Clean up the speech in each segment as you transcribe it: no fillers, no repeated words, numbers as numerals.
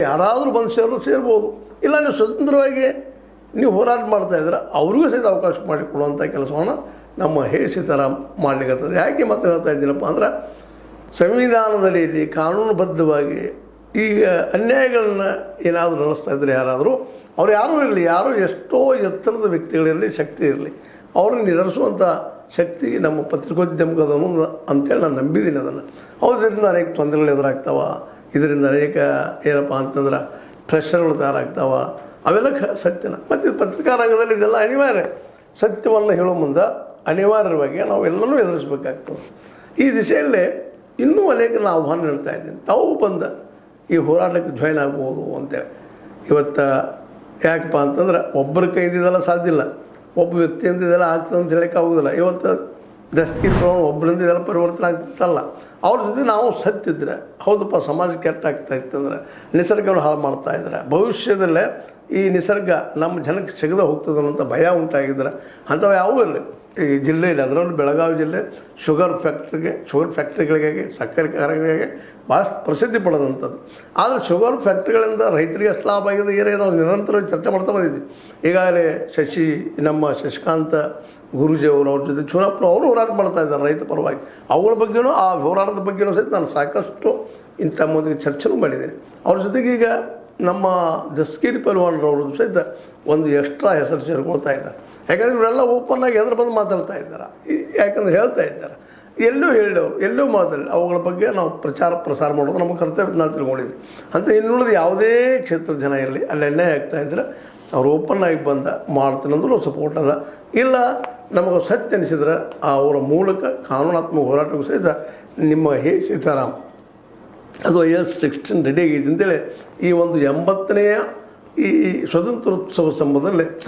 ಯಾರಾದರೂ ಬಂದು ಸೇರ್ಬೋದು, ಇಲ್ಲ ನೀವು ಸ್ವತಂತ್ರವಾಗಿ ನೀವು ಹೋರಾಟ ಮಾಡ್ತಾಯಿದ್ರೆ ಅವ್ರಿಗೂ ಸಹಿತ ಅವಕಾಶ ಮಾಡಿಕೊಡುವಂಥ ಕೆಲಸವನ್ನು ನಮ್ಮ ಸೀತಾರಾಮ್ ಮಾಡಲಿಕ್ಕತ್ತದೆ. ಯಾಕೆ ಮತ್ತೆ ಹೇಳ್ತಾ ಇದ್ದೀನಪ್ಪ ಅಂದ್ರೆ, ಸಂವಿಧಾನದಲ್ಲಿ ಕಾನೂನುಬದ್ಧವಾಗಿ ಈಗ ಅನ್ಯಾಯಗಳನ್ನು ಏನಾದರೂ ನಡೆಸ್ತಾ ಇದ್ದರೆ ಯಾರಾದರೂ ಅವ್ರು ಯಾರೂ ಇರಲಿ, ಯಾರೂ ಎಷ್ಟೋ ಎತ್ತರದ ವ್ಯಕ್ತಿಗಳಿರಲಿ, ಶಕ್ತಿ ಇರಲಿ, ಅವ್ರನ್ನ ನಿಧರಿಸುವಂಥ ಶಕ್ತಿ ನಮ್ಮ ಪತ್ರಿಕೋದ್ಯಮದ ಅನ್ನೋದು ಅಂತೇಳಿ ನಾನು ನಂಬಿದ್ದೀನಿ. ಅದನ್ನು ಇದರಿಂದ ಅನೇಕ ತೊಂದರೆಗಳು ಎದುರಾಗ್ತಾವ, ಇದರಿಂದ ಅನೇಕ ಏನಪ್ಪ ಅಂತಂದ್ರೆ ಪ್ರೆಷರ್ಗಳು ತಯಾರಾಗ್ತಾವ, ಅವೆಲ್ಲ ಸತ್ಯನ. ಮತ್ತು ಇದು ಪತ್ರಿಕಾ ರಂಗದಲ್ಲಿ ಇದೆಲ್ಲ ಅನಿವಾರ್ಯ. ಸತ್ಯವನ್ನು ಹೇಳೋ ಮುಂದೆ ಅನಿವಾರ್ಯವಾಗಿ ನಾವು ಎಲ್ಲನೂ ಎದುರಿಸಬೇಕಾಗ್ತದೆ. ಈ ದಿಶೆಯಲ್ಲೇ ಇನ್ನೂ ಅನೇಕ ಆಹ್ವಾನ ಹೇಳ್ತಾ ಇದ್ದೀನಿ, ತಾವು ಬಂದ ಈ ಹೋರಾಟಕ್ಕೆ ಜಾಯ್ನ್ ಆಗ್ಬೋದು ಅಂತೇಳಿ. ಇವತ್ತು ಯಾಕಪ್ಪ ಅಂತಂದ್ರೆ ಒಬ್ಬರ ಕೈದಿದೆಲ್ಲ ಸಾಧ್ಯ ಇಲ್ಲ, ಒಬ್ಬ ವ್ಯಕ್ತಿಯಿಂದ ಇದೆಲ್ಲ ಆಗ್ತದೆ ಅಂತ ಹೇಳೋಕ್ಕಾಗೋದಿಲ್ಲ. ಇವತ್ತು ದಸ್ತಗಿರಿ ಪ್ರಮಾಣ ಒಬ್ಬರಿಂದ ಇದೆಲ್ಲ ಪರಿವರ್ತನೆ ಆಗ್ತಿತ್ತಲ್ಲ, ಅವ್ರ ಜೊತೆ ನಾವು ಸತ್ತಿದ್ರೆ ಹೌದಪ್ಪ ಸಮಾಜ ಕೆಟ್ಟ ಆಗ್ತಾ ಇತ್ತಂದ್ರೆ, ನಿಸರ್ಗವನ್ನು ಹಾಳು ಮಾಡ್ತಾಯಿದ್ರೆ, ಭವಿಷ್ಯದಲ್ಲೇ ಈ ನಿಸರ್ಗ ನಮ್ಮ ಜನಕ್ಕೆ ಸಿಗದೆ ಹೋಗ್ತದೆ ಅನ್ನೋಂಥ ಭಯ ಉಂಟಾಗಿದ್ರೆ ಅಂಥವು ಯಾವುದೂ ಇಲ್ಲ ಈ ಜಿಲ್ಲೆಯಲ್ಲಿ. ಅದರಲ್ಲೂ ಬೆಳಗಾವಿ ಜಿಲ್ಲೆ ಶುಗರ್ ಫ್ಯಾಕ್ಟ್ರಿಗಳಿಗೆ ಸಕ್ಕರೆ ಕಾರ್ಖಾನೆಗಳಿಗೆ ಭಾಳಷ್ಟು ಪ್ರಸಿದ್ಧಿ ಪಡೆದಂಥದ್ದು. ಆದರೆ ಶುಗರ್ ಫ್ಯಾಕ್ಟ್ರಿಗಳಿಂದ ರೈತರಿಗೆ ಅಷ್ಟು ಲಾಭ ಆಗಿದೆ ಏನೇ ನಾವು ನಿರಂತರವಾಗಿ ಚರ್ಚೆ ಮಾಡ್ತಾ ಬಂದಿದ್ವಿ. ಈಗಾಗಲೇ ನಮ್ಮ ಶಶಿಕಾಂತ ಗುರೂಜಿಯವರು ಅವ್ರ ಜೊತೆ ಚುನಾಪುರ ಅವರು ಹೋರಾಟ ಮಾಡ್ತಾ ಇದ್ದಾರೆ ರೈತ ಪರವಾಗಿ. ಅವುಗಳ ಬಗ್ಗೆಯೂ ಆ ಹೋರಾಟದ ಬಗ್ಗೆಯೂ ಸಹಿತ ನಾನು ಸಾಕಷ್ಟು ಇಂಥ ಮೊದಲಿಗೆ ಚರ್ಚೆನೂ ಮಾಡಿದ್ದೀನಿ. ಅವ್ರ ಜೊತೆಗೆ ಈಗ ನಮ್ಮ ದಸ್ತಗಿರಿ ಪಲ್ವಾನ್ರವರು ಸಹಿತ ಒಂದು ಎಕ್ಸ್ಟ್ರಾ ಹೆಸರು ಸೇರ್ಕೊಳ್ತಾ ಇದ್ದಾರೆ. ಯಾಕಂದರೆ ಇವರೆಲ್ಲ ಓಪನ್ ಆಗಿ ಎದುರು ಬಂದು ಮಾತಾಡ್ತಾ ಇದ್ದಾರೆ, ಯಾಕಂದ್ರೆ ಹೇಳ್ತಾ ಇದ್ದಾರೆ, ಎಲ್ಲೂ ಹೇಳಿದವರು ಎಲ್ಲೂ ಮಾತಾಡಿ ಅವುಗಳ ಬಗ್ಗೆ ನಾವು ಪ್ರಸಾರ ಮಾಡೋದು ನಮ್ಮ ಕರ್ತವ್ಯ ನಾವು ತಿಳ್ಕೊಂಡಿದ್ವಿ ಅಂತ. ಇನ್ನುಳಿದ ಯಾವುದೇ ಕ್ಷೇತ್ರದ ಜನ ಇರಲಿ, ಅಲ್ಲಿ ಅನ್ಯಾಯ ಆಗ್ತಾಯಿದ್ರೆ ಅವ್ರು ಓಪನ್ ಆಗಿ ಬಂದ ಮಾಡ್ತೀನಿ ಅಂದರೂ ಸಪೋರ್ಟ್ ಅದ. ಇಲ್ಲ ನಮಗೆ ಸತ್ಯ ಅನಿಸಿದ್ರೆ ಅವರ ಮೂಲಕ ಕಾನೂನಾತ್ಮಕ ಹೋರಾಟಕ್ಕೂ ಸಹಿತ ನಿಮ್ಮ ಸೀತಾರಾಮ್ ಅದು S16 ರೆಡಿ ಆಗಿದೆ ಅಂತೇಳಿ ಈ ಒಂದು 80ನೇ ಈ ಸ್ವತಂತ್ರೋತ್ಸವ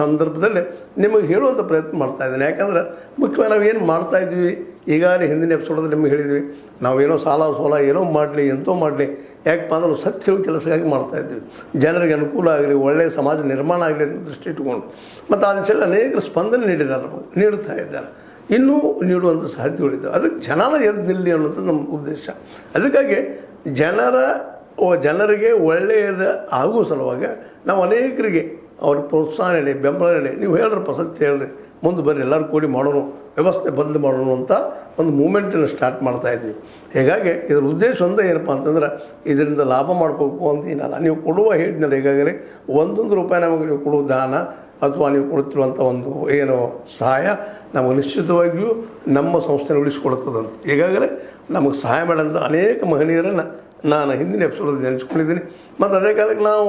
ಸಂದರ್ಭದಲ್ಲಿ ನಿಮಗೆ ಹೇಳುವಂಥ ಪ್ರಯತ್ನ ಮಾಡ್ತಾಯಿದ್ದೀನಿ. ಯಾಕಂದ್ರೆ ಮುಖ್ಯವಾಗಿ ನಾವು ಏನು ಮಾಡ್ತಾಯಿದ್ವಿ, ಈಗಾಗಲೇ ಹಿಂದಿನ ಎಪಿಸೋಡಲ್ಲಿ ನಿಮಗೆ ಹೇಳಿದ್ವಿ, ನಾವೇನೋ ಸಾಲ ಏನೋ ಮಾಡಲಿ ಎಂತೋ ಮಾಡಲಿ, ಯಾಕಪ್ಪ ಅಂದ್ರೆ ಸತ್ಯ ಹೇಳೋ ಕೆಲಸಕ್ಕಾಗಿ ಮಾಡ್ತಾಯಿದ್ವಿ, ಜನರಿಗೆ ಅನುಕೂಲ ಆಗಲಿ, ಒಳ್ಳೆಯ ಸಮಾಜ ನಿರ್ಮಾಣ ಆಗಲಿ ಅನ್ನೋ ದೃಷ್ಟಿ ಇಟ್ಕೊಂಡು. ಮತ್ತು ಆ ದಿಶೆಯಲ್ಲಿ ಅನೇಕರು ಸ್ಪಂದನೆ ನೀಡಿದ್ದಾರೆ, ನಮಗೆ ನೀಡುತ್ತಾ ಇದ್ದಾರೆ, ಇನ್ನೂ ನೀಡುವಂಥ ಸಾಧ್ಯತೆಗಳಿದ್ದಾವೆ. ಅದಕ್ಕೆ ಜನನ ಎದ್ದು ನಿಲ್ಲಿ ಅನ್ನೋಂಥದ್ದು ನಮ್ಮ ಉದ್ದೇಶ. ಅದಕ್ಕಾಗಿ ಜನರಿಗೆ ಒಳ್ಳೆಯದು ಆಗುವ ಸಲುವಾಗಿ ನಾವು ಅನೇಕರಿಗೆ ಅವ್ರಿಗೆ ಪ್ರೋತ್ಸಾಹ ನೀಡಿ, ಬೆಂಬಲ ನೀಡಿ, ನೀವು ಹೇಳ್ರಪ್ಪ ಸತ್ಯ ಹೇಳ್ರಿ, ಮುಂದೆ ಬರ್ರಿ, ಎಲ್ಲರೂ ಕೂಡಿ ಮಾಡೋಣ, ವ್ಯವಸ್ಥೆ ಬದಲು ಮಾಡೋಣ ಅಂತ ಒಂದು ಮೂಮೆಂಟನ್ನು ಸ್ಟಾರ್ಟ್ ಮಾಡ್ತಾಯಿದ್ವಿ. ಹೀಗಾಗಿ ಇದರ ಉದ್ದೇಶ ಒಂದೇ ಏನಪ್ಪ ಅಂತಂದ್ರೆ, ಇದರಿಂದ ಲಾಭ ಮಾಡ್ಕೋಬೇಕು ಅಂತ ಏನಲ್ಲ. ನೀವು ಕೊಡುವ ಹೇಳಿದ್ನಲ್ಲ, ಈಗಾಗಲೇ ಒಂದೊಂದು ರೂಪಾಯಿ ನಮಗೆ ನೀವು ಕೊಡುವ ದಾನ ಅಥವಾ ನೀವು ಕೊಡುತ್ತಿರುವಂಥ ಒಂದು ಏನು ಸಹಾಯ ನಮಗೆ ನಿಶ್ಚಿತವಾಗಿಯೂ ನಮ್ಮ ಸಂಸ್ಥೆನ ಉಳಿಸ್ಕೊಡ್ತದಂತ. ಈಗಾಗಲೇ ನಮಗೆ ಸಹಾಯ ಮಾಡೋಂಥ ಅನೇಕ ಮಹನೀಯರನ್ನು ನಾನು ಹಿಂದಿನ ಎಪಿಸೋಡಲ್ಲಿ ನೆನೆಸ್ಕೊಂಡಿದ್ದೀನಿ. ಮತ್ತು ಅದೇ ಕಾಲಕ್ಕೆ ನಾವು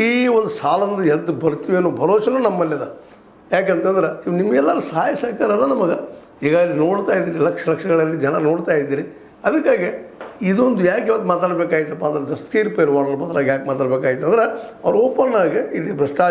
ಈ ಒಂದು ಸಾಲದಿಂದ ಎದ್ದು ಬರ್ತೀವಿ ಅನ್ನೋ ಭರವಸೆನೂ ನಮ್ಮಲ್ಲಿದೆ. ಯಾಕಂತಂದ್ರೆ ನಿಮಗೆಲ್ಲರೂ ಸಹಾಯ ಸಹಕಾರ ಅದ ನಮಗೆ. ಈಗಾಗಲೇ ನೋಡ್ತಾ ಇದ್ದೀರಿ, ಲಕ್ಷಗಳಲ್ಲಿ ಜನ ನೋಡ್ತಾ ಇದ್ದೀರಿ. ಅದಕ್ಕಾಗಿ ಇದೊಂದು ಯಾಕೆ ಇವತ್ತು ಮಾತಾಡಬೇಕಾಯ್ತಪ್ಪ ಅಂದ್ರೆ, ದಸ್ತಗಿರಿ ಪಲ್ವಾನ್ರ ಬದಲಾಗಿ ಯಾಕೆ ಮಾತಾಡಬೇಕಾಯ್ತು ಅಂದ್ರೆ, ಅವ್ರು ಓಪನ್ ಆಗಿ ಇಲ್ಲಿ ಭ್ರಷ್ಟಾಚಾರ